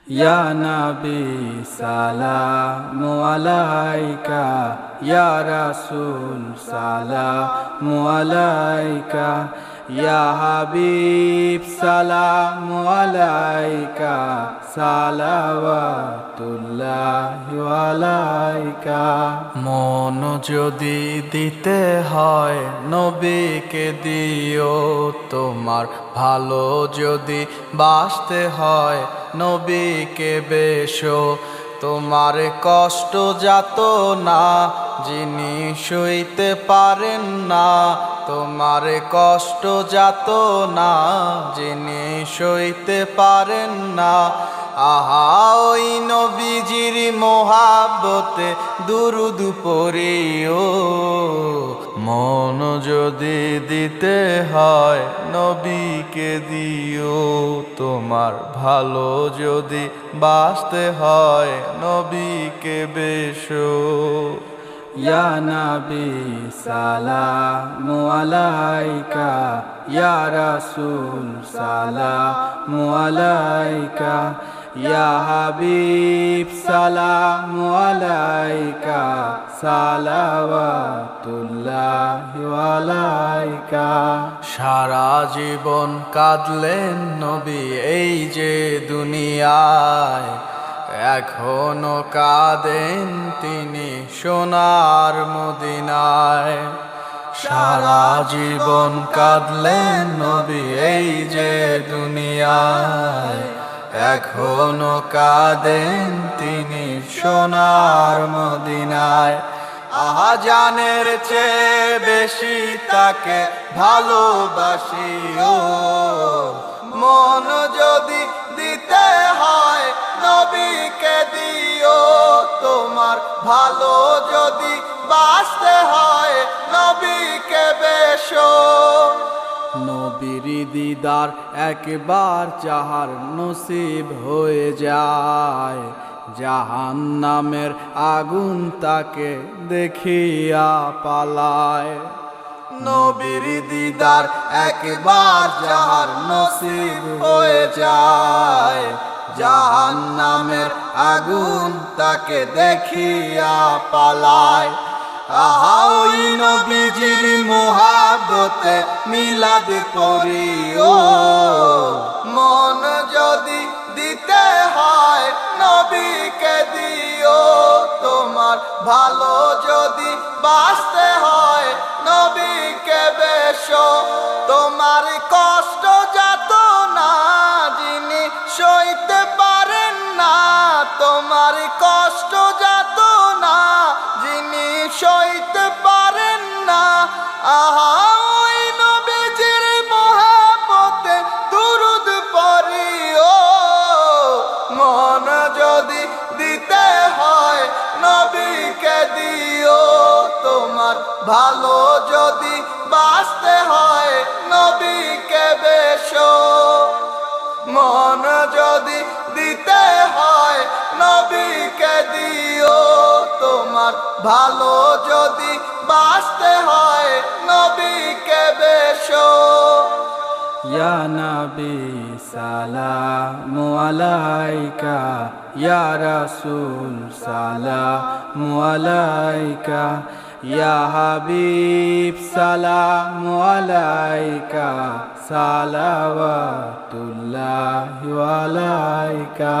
ইয়া নবী সালামু আলাইকা, ইয়া রাসূল সালামু আলাইকা, ইয়া হাবিব সালামু আলাইকা, সালাওয়াতুল্লাহি আলাইকা। মন যদি দিতে হয় নবীকে দিও, তোমার ভালো যদি বাসতে হয় নবীকে বেশো। তোমার কষ্ট যাত না যিনি সইতে পারেন না, তোমার কষ্ট যাত না যিনি সইতে পারেন না। আহা ওই নবীজির মোহাব্বতে দুরুদ পড়িও, মন যদি দিতে হয় নবীকে দিও, তোমার ভালো যদি বাসতে হয় নবীকে বেশো। ইয়া নবী সালামু আলাইকা, ইয়া রাসূল সালামু আলাইকা, ইয়া হাবিব সালামু আলাইকা, সালাওয়াতুল্লাহি আলাইকা। সারা জীবন কাঁদলেন নবী এই যে দুনিয়ায়, এখনো কাঁদেন তিনি সোনার মদিনায়। সারা জীবন কাঁদলেন নবী এই যে দুনিয়ায়, এখনো কাঁদেন তিনি সোনার মদিনায়। আহা জানের চেয়ে বেশি তাকে ভালোবাসিও, মন যদি দিতে হয় নবীকে দিও, তোমার ভালো যদি বাসতে হয় নবীকে বেশো। নবীর দিদার একবার যাহার নসিব হয়ে যায়, জাহান্নামের আগুন তাকে দেখিয়া পালায়। নবীর দিদার একবার যাহার নসিব হয়ে যায়, জাহান্নামের আগুন তাকে দেখিয়া পালায়। আহা ওই নবীজির মোহাব্বতে মিলাদ পড়িও, মন যদি দিতে হয় নবীকে দিও, তোমার ভালো যদি বাসতে হয় নবীকে বেশো। তোমার কষ্ট যাত না যিনি সইতে পারেন না, তোমার কষ্ট যাত না যিনি সইতে পারেন না। আহা ওই নবীজির মোহাব্বতে দুরুদ পড়িও, মন যদি দিতে হয় নবীকে দিও, তোমার ভালো যদি বাসতে হয় নবীকে বেশো। মন যদি দিতে হয় নবীকে দিও, তোমার ভালো যদি বাসতে হয় নবীকে বেশো। ইয়া নবী সালামু আলাইকা, ইয়া রাসূল সালামু আলাইকা, ইয়া হাবিব সালামু আলাইকা, সালাওয়াতুল্লাহি আলাইকা।